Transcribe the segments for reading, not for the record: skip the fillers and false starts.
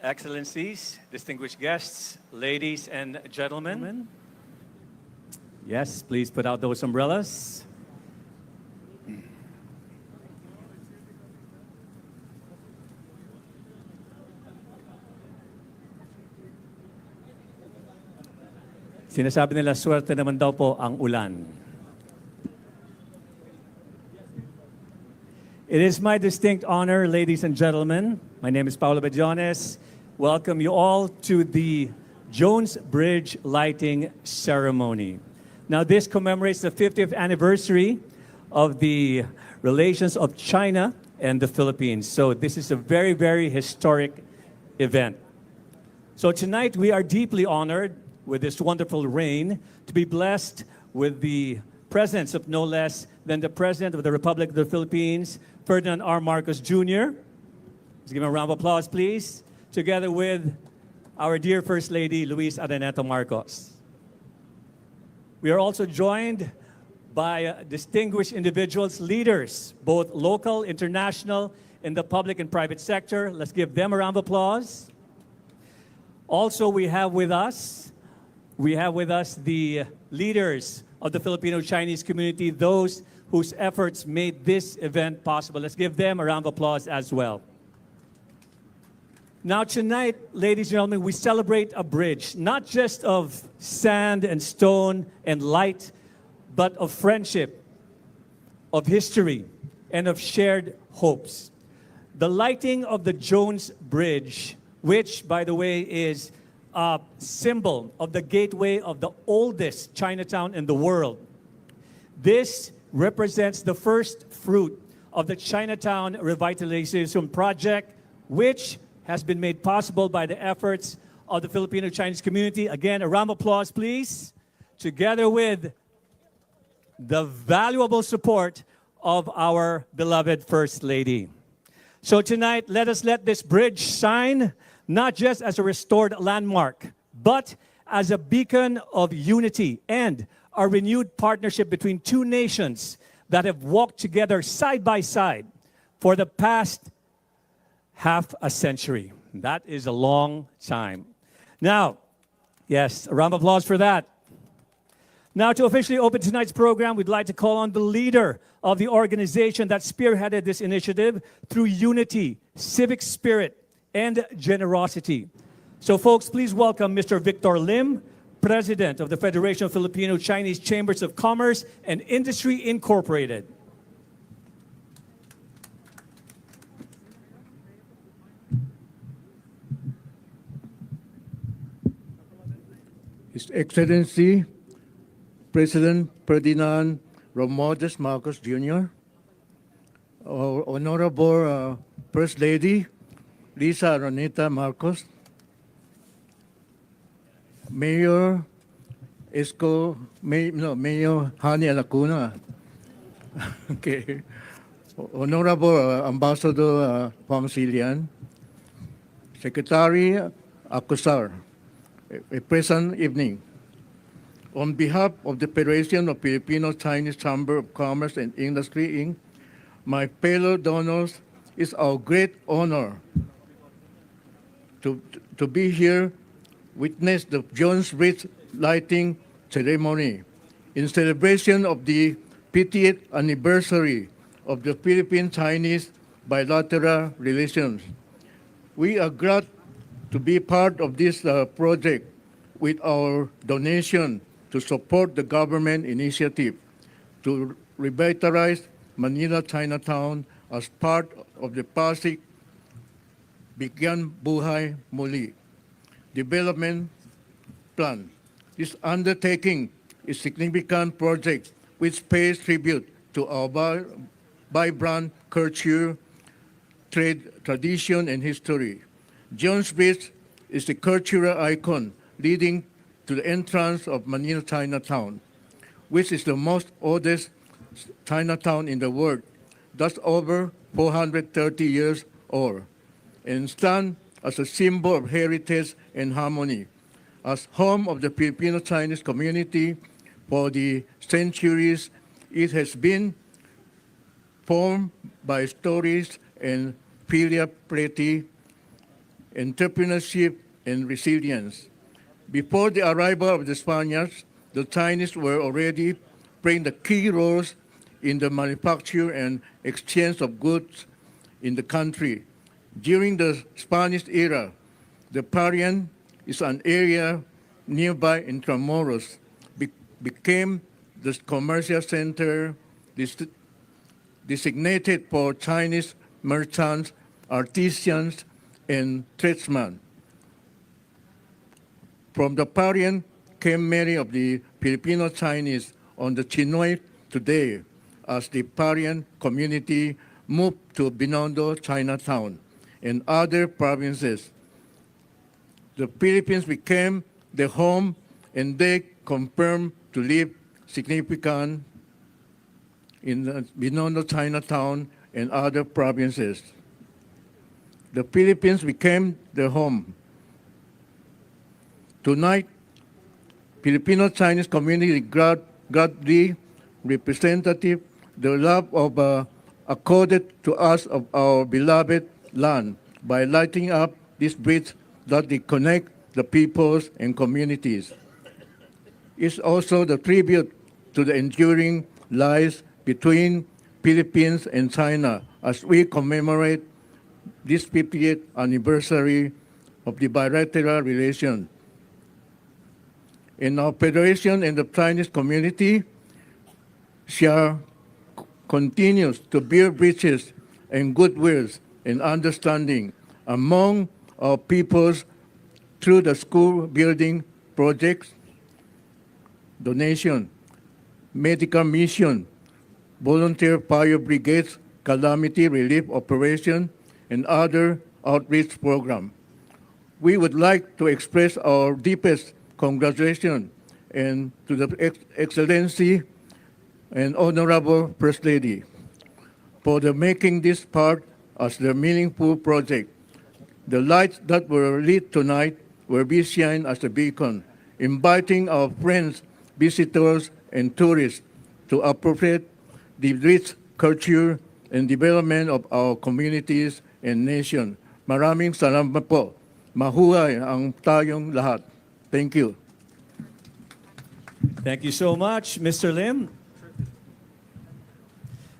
Excellencies, distinguished guests, ladies and gentlemen. Yes, please put out those umbrellas. Sinasabi nila, swerte naman daw po ang ulan. It is my distinct honor, ladies and gentlemen. My name is Paulo Bediones. Welcome you all to the Jones Bridge lighting ceremony. Now, this commemorates the 50th anniversary of the relations of China and the Philippines. So this is a very, very historic event. So tonight we are deeply honored with this wonderful rain to be blessed with the presence of no less than the President of the Republic of the Philippines, Ferdinand R. Marcos Jr. Let's give him a round of applause, please. Together with our dear First Lady, Luis Araneta Marcos. We are also joined by distinguished individuals, leaders, both local, international, in the public and private sector. Let's give them a round of applause. Also, we have with us the leaders of the Filipino-Chinese community, those whose efforts made this event possible. Let's give them a round of applause as well. Now tonight, ladies and gentlemen, we celebrate a bridge, not just of sand and stone and light, but of friendship, of history, and of shared hopes. The lighting of the Jones Bridge, which, by the way, is a symbol of the gateway of the oldest Chinatown in the world. This represents the first fruit of the Chinatown Revitalization Project, which has been made possible by the efforts of the Filipino-Chinese community. Again, a round of applause, please. Together with the valuable support of our beloved First Lady. So tonight, let this bridge shine not just as a restored landmark, but as a beacon of unity and a renewed partnership between two nations that have walked together side by side for the past half a century. That is a long time. Now, yes, a round of applause for that. Now, to officially open tonight's program, we'd like to call on the leader of the organization that spearheaded this initiative through unity, civic spirit, and generosity. So, folks, please welcome Mr. Victor Lim, President of the Federation of Filipino-Chinese Chambers of Commerce and Industry Incorporated. His Excellency, President Ferdinand Romualdez Marcos Jr., Honorable First Lady Lisa Araneta Marcos, Mayor Mayor Hani Alacuna, okay, Honorable Ambassador Pamsilian, Secretary Acusar, a pleasant evening. On behalf of the Federation of Filipino-Chinese Chamber of Commerce and Industry, Inc., my fellow donors, it's our great honor to be here, witness the Jones Bridge lighting ceremony in celebration of the 50th anniversary of the Philippine-Chinese bilateral relations. We are glad to be part of this project with our donation to support the government initiative to revitalize Manila Chinatown as part of the Pasig Bigyan Buhay Muli development plan. This undertaking is a significant project which pays tribute to our vibrant culture, trade, tradition, and history. Jones Bridge is a cultural icon leading to the entrance of Manila Chinatown, which is the most oldest Chinatown in the world, thus over 430 years old, and stand as a symbol of heritage and harmony. As home of the Filipino-Chinese community for the centuries, it has been formed by stories and filial piety entrepreneurship, and resilience. Before the arrival of the Spaniards, the Chinese were already playing the key roles in the manufacture and exchange of goods in the country. During the Spanish era, the Parian is an area nearby Intramuros, became the commercial center designated for Chinese merchants, artisans, and tradesmen. From the Parian came many of the Filipino Chinese on the Chinoy today as the Parian community moved to Binondo, Chinatown, and other provinces. The Philippines became the home, and they confirmed to live significant in Binondo, Chinatown, and other provinces. The Philippines became the home. Tonight, Filipino-Chinese community gladly representative the love of accorded to us of our beloved land by lighting up this bridge that they connect the peoples and communities. It's also the tribute to the enduring lies between Philippines and China as we commemorate this 50th anniversary of the bilateral relation. In our federation and the Chinese community shall continues to build bridges and goodwill and understanding among our peoples through the school building projects, donation, medical mission, volunteer fire brigades, calamity relief operation, and other outreach program. We would like to express our deepest congratulations and to the Excellency and Honorable First Lady for the making this part as the meaningful project. The lights that were lit tonight will be shined as a beacon, inviting our friends, visitors, and tourists to appropriate the rich culture and development of our communities and nation. Maraming salamat po. Mahuhay ang tayong lahat. Thank you. Thank you so much, Mr. Lim.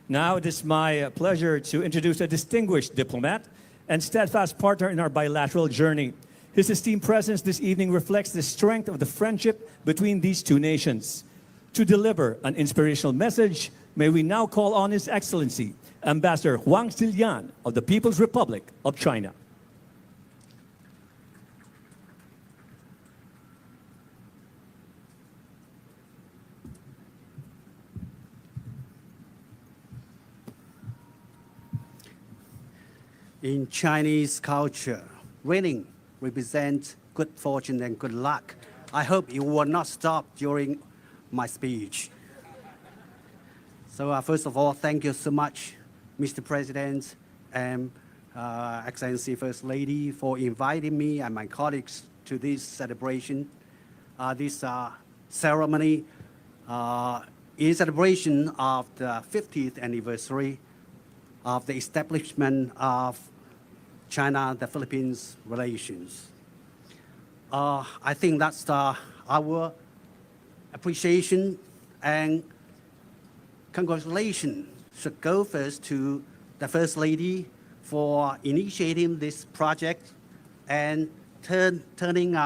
Now it is my pleasure to introduce a distinguished diplomat and steadfast partner in our bilateral journey. His esteemed presence this evening reflects the strength of the friendship between these two nations. To deliver an inspirational message, may we now call on His Excellency, Ambassador Huang Zilian of the People's Republic of China. In Chinese culture, winning represents good fortune and good luck. I hope you will not stop during my speech. So first of all, thank you so much, Mr. President and Excellency First Lady, for inviting me and my colleagues to this celebration. This ceremony is celebration of the 50th anniversary of the establishment of China, the Philippines relations. I think that's our appreciation and congratulations should go first to the First Lady for initiating this project and turning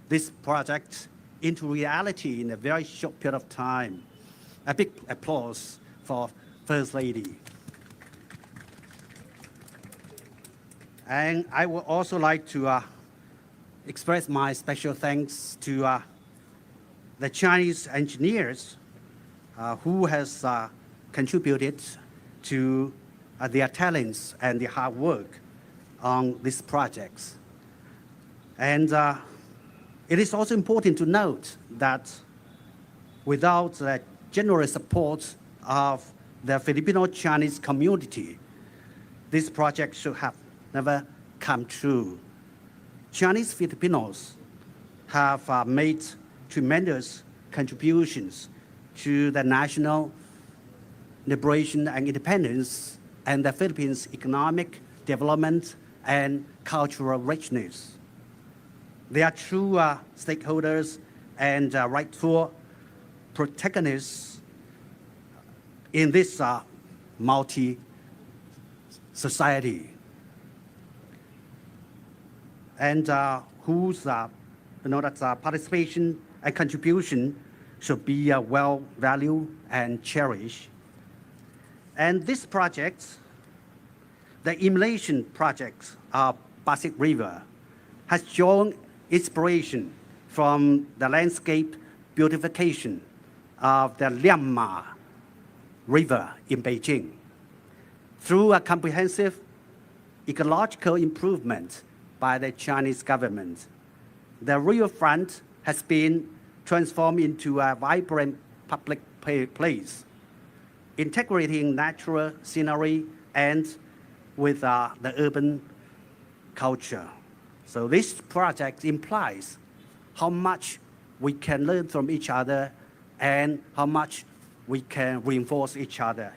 this project into reality in a very short period of time. A big applause for First Lady. And I would also like to express my special thanks to the Chinese engineers who has contributed to their talents and their hard work on these projects. And it is also important to note that without the generous support of the Filipino-Chinese community, this project should have never come true. Chinese Filipinos have made tremendous contributions to the national liberation and independence and the Philippines' economic development and cultural richness. They are true stakeholders and rightful protagonists in this multi-society, and whose participation and contribution should be well valued and cherished. And this project, the emulation project of Pasig River, has drawn inspiration from the landscape beautification of the Lianma River in Beijing. Through a comprehensive ecological improvement by the Chinese government, the riverfront has been transformed into a vibrant public place, integrating natural scenery and with the urban culture. So this project implies how much we can learn from each other and how much we can reinforce each other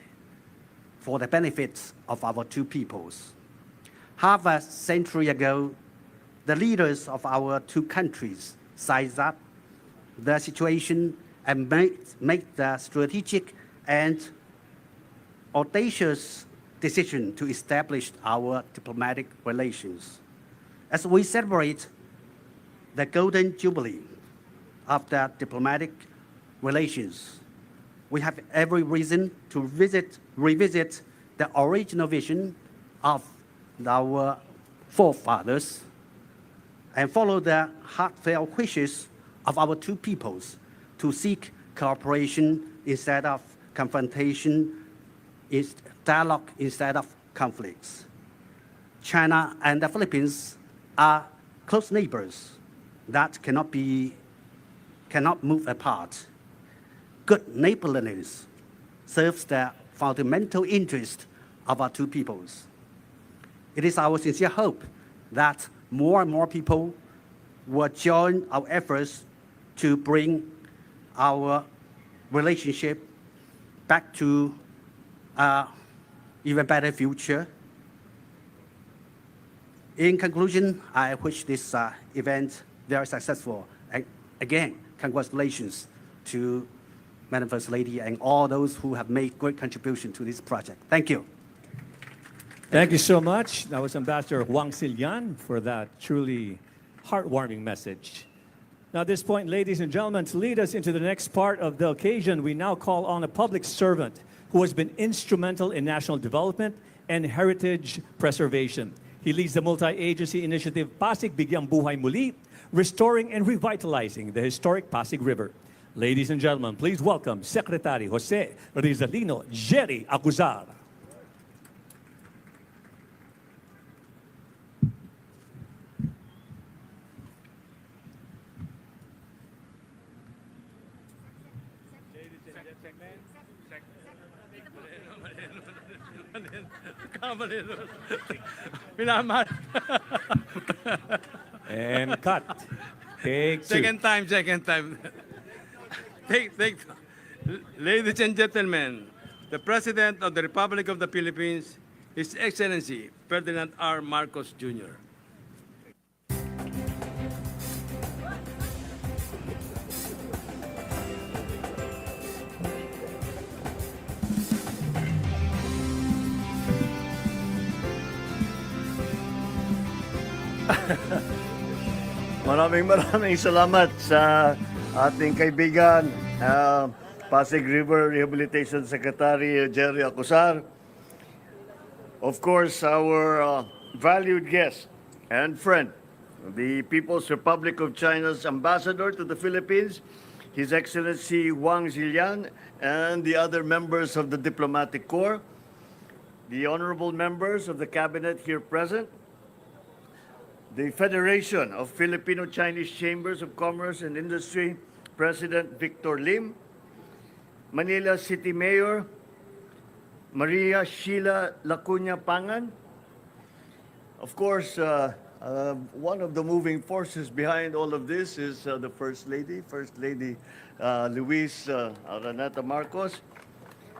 for the benefits of our two peoples. Half a century ago, the leaders of our two countries sized up the situation and made the strategic and audacious decision to establish our diplomatic relations. As we celebrate the Golden Jubilee of the diplomatic relations, we have every reason to revisit the original vision of our forefathers and follow the heartfelt wishes of our two peoples to seek cooperation instead of confrontation, dialogue instead of conflicts. China and the Philippines are close neighbors that cannot move apart. Good neighborliness serves the fundamental interest of our two peoples. It is our sincere hope that more and more people will join our efforts to bring our relationship back to an even better future. In conclusion, I wish this event very successful. And again, congratulations to Madam First Lady and all those who have made great contribution to this project. Thank you. Thank you so much. That was Ambassador Wang Xilian for that truly heartwarming message. Now, at this point, ladies and gentlemen, to lead us into the next part of the occasion, we now call on a public servant who has been instrumental in national development and heritage preservation. He leads the multi-agency initiative Pasig Bigyang Buhay Muli, restoring and revitalizing the historic Pasig River. Ladies and gentlemen, please welcome Secretary Jose Rizalino Jerry Acuzar. And cut. Take two. Second time. Take. Ladies and gentlemen, the President of the Republic of the Philippines, His Excellency Ferdinand R. Marcos Jr. Maraming salamat sa ating kaibigan, Pasig River Rehabilitation Secretary Jerry Acuzar. Of course, our valued guest and friend, the People's Republic of China's Ambassador to the Philippines, His Excellency Wang Xilian, and the other members of the Diplomatic Corps, the honorable members of the Cabinet here present, the Federation of Filipino-Chinese Chambers of Commerce and Industry, President Victor Lim, Manila City Mayor Maria Sheila Lacuna Pangan. Of course, one of the moving forces behind all of this is the First Lady Luis Araneta Marcos,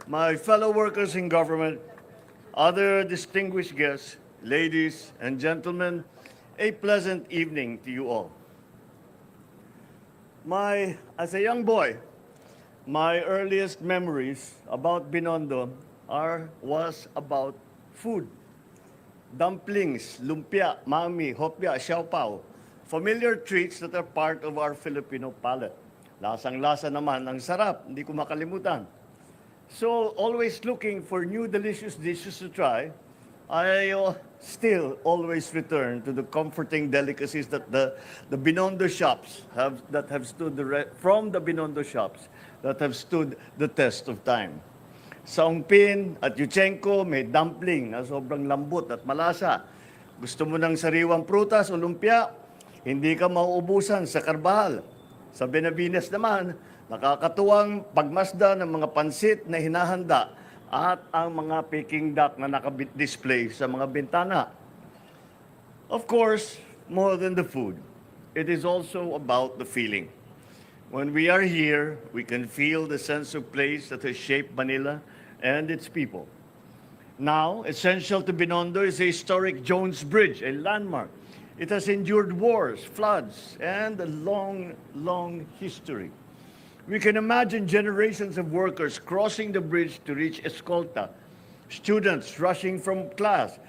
my fellow workers in government, other distinguished guests, ladies and gentlemen, a pleasant evening to you all. As a young boy, my earliest memories about Binondo was about food. Dumplings, lumpia, mami, hopya, xiaopao, familiar treats that are part of our Filipino palate. Lasang-lasa naman, ang sarap, hindi ko makalimutan. So, always looking for new delicious dishes to try, I still always return to the comforting delicacies that the Binondo shops from the Binondo shops that have stood the test of time. Sa Ongpin at Yuchenko, may dumpling na sobrang lambot at malasa. Gusto mo ng sariwang prutas o lumpia, hindi ka mauubusan sa Carbajal. Sa Benavides naman, nakakatuwang pagmasda ng mga pansit na hinahanda at ang mga Peking duck na nakadisplay sa mga bintana. Of course, more than the food, it is also about the feeling. When we are here, we can feel the sense of place that has shaped Manila and its people. Now, essential to Binondo is a historic Jones Bridge, a landmark. It has endured wars, floods, and a long, long history. We can imagine generations of workers crossing the bridge to reach Escolta, students rushing from class,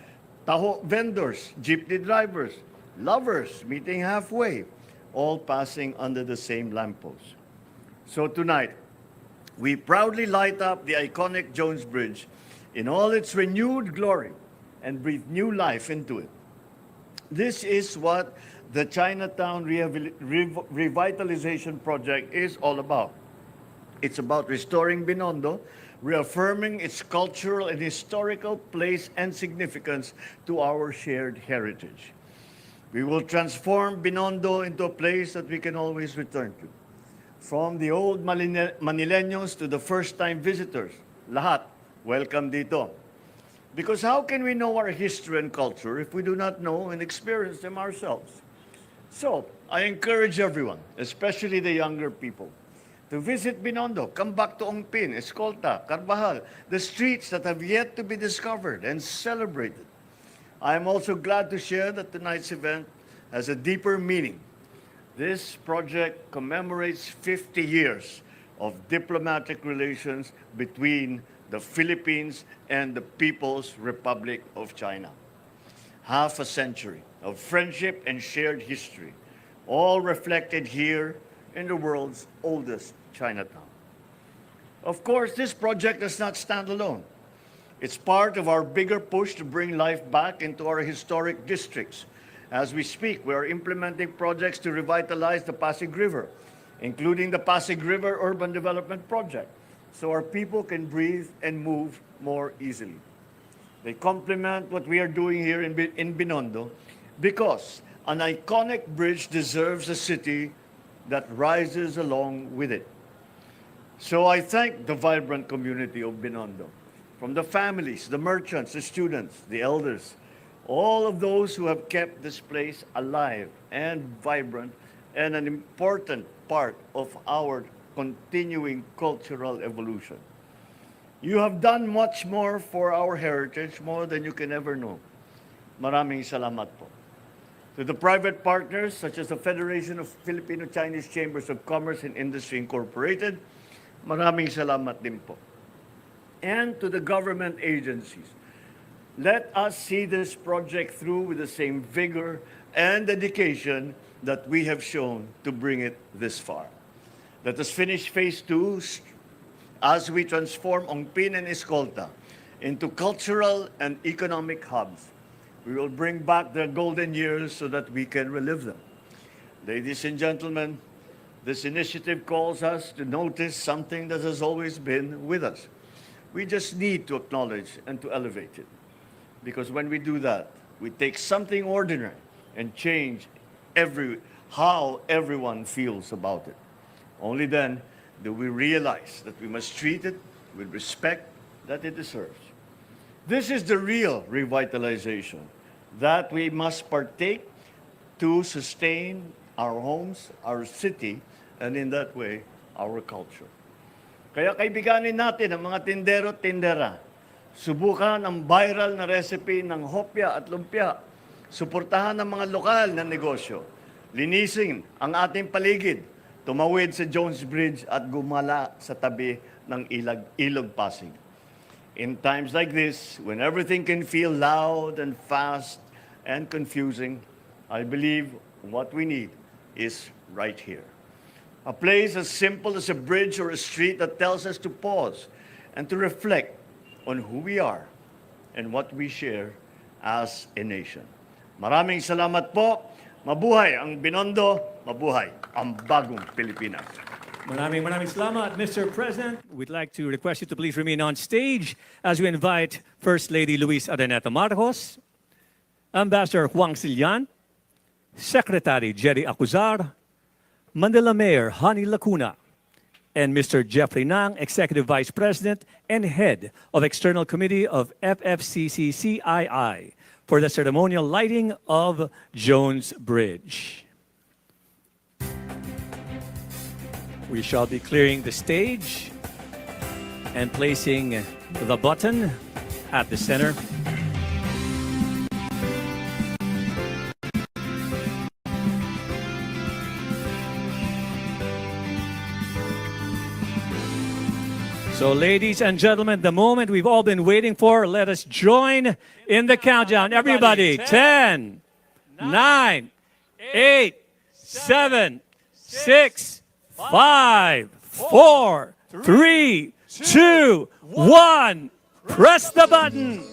taho vendors, jeepney drivers, lovers meeting halfway, all passing under the same lamppost. So tonight, we proudly light up the iconic Jones Bridge in all its renewed glory and breathe new life into it. This is what the Chinatown Revitalization Project is all about. It's about restoring Binondo, reaffirming its cultural and historical place and significance to our shared heritage. We will transform Binondo into a place that we can always return to. From the old Manileños to the first-time visitors, lahat, welcome dito. Because how can we know our history and culture if we do not know and experience them ourselves? So, I encourage everyone, especially the younger people, to visit Binondo, come back to Ongpin, Escolta, Carbajal, the streets that have yet to be discovered and celebrated. I am also glad to share that tonight's event has a deeper meaning. This project commemorates 50 years of diplomatic relations between the Philippines and the People's Republic of China. Half a century of friendship and shared history, all reflected here in the world's oldest Chinatown. Of course, this project does not stand alone. It's part of our bigger push to bring life back into our historic districts. As we speak, we are implementing projects to revitalize the Pasig River, including the Pasig River Urban Development Project, so our people can breathe and move more easily. They complement what we are doing here in Binondo because an iconic bridge deserves a city that rises along with it. So I thank the vibrant community of Binondo, from the families, the merchants, the students, the elders, all of those who have kept this place alive and vibrant and an important part of our continuing cultural evolution. You have done much more for our heritage, more than you can ever know. Maraming salamat po. To the private partners, such as the Federation of Filipino-Chinese Chambers of Commerce and Industry Incorporated, maraming salamat din po. And to the government agencies, let us see this project through with the same vigor and dedication that we have shown to bring it this far. Let us finish phase 2 as we transform Ongpin and Escolta into cultural and economic hubs. We will bring back their golden years so that we can relive them. Ladies and gentlemen, this initiative calls us to notice something that has always been with us. We just need to acknowledge and to elevate it. Because when we do that, we take something ordinary and change how everyone feels about it. Only then do we realize that we must treat it with respect that it deserves. This is the real revitalization that we must partake to sustain our homes, our city, and in that way, our culture. Kaya kaibiganin natin ang mga tindero at tindera Subukan ang viral na recipe ng hopya at lumpia. Suportahan ang mga lokal na negosyo. Linisin ang ating paligid. Tumawid sa Jones Bridge at gumala sa tabi ng Ilog Pasig. In times like this, when everything can feel loud and fast and confusing, I believe what we need is right here. A place as simple as a bridge or a street that tells us to pause and to reflect on who we are and what we share as a nation. Maraming salamat po. Mabuhay ang Binondo, mabuhay ang bagong Pilipinas. Maraming salamat, Mr. President. We'd like to request you to please remain on stage as we invite First Lady Luis Araneta Marcos, Ambassador Juan Sillan, Secretary Jerry Acuzar, Manila Mayor Hani Lacuna, and Mr. Jeffrey Nang, Executive Vice President and Head of External Committee of FFCCCII, for the ceremonial lighting of Jones Bridge. We shall be clearing the stage and placing the button at the center. So, ladies and gentlemen, the moment we've all been waiting for, let us join in the countdown. Everybody, 10, 9, 8, 7, 6, 5, 4, 3, 2, 1. Press the button.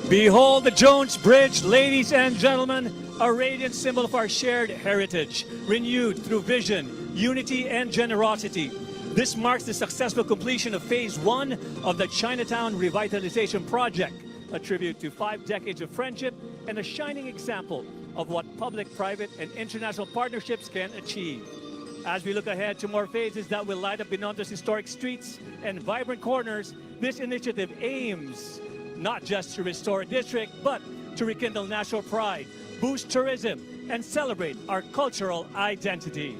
Behold the Jones Bridge, ladies and gentlemen, a radiant symbol of our shared heritage, renewed through vision, unity, and generosity. This marks the successful completion of Phase 1 of the Chinatown Revitalization Project, a tribute to 5 decades of friendship and a shining example of what public, private, and international partnerships can achieve. As we look ahead to more phases that will light up Binondo's historic streets and vibrant corners, this initiative aims not just to restore a district, but to rekindle national pride, boost tourism, and celebrate our cultural identity.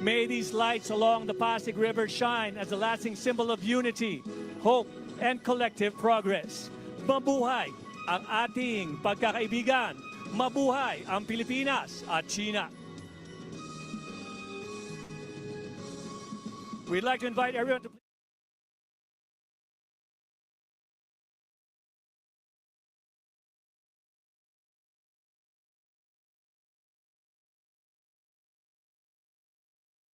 May these lights along the Pasig River shine as a lasting symbol of unity, hope, and collective progress. Mabuhay ang ating pagkakaibigan. Mabuhay ang Pilipinas at China. We'd like to invite everyone to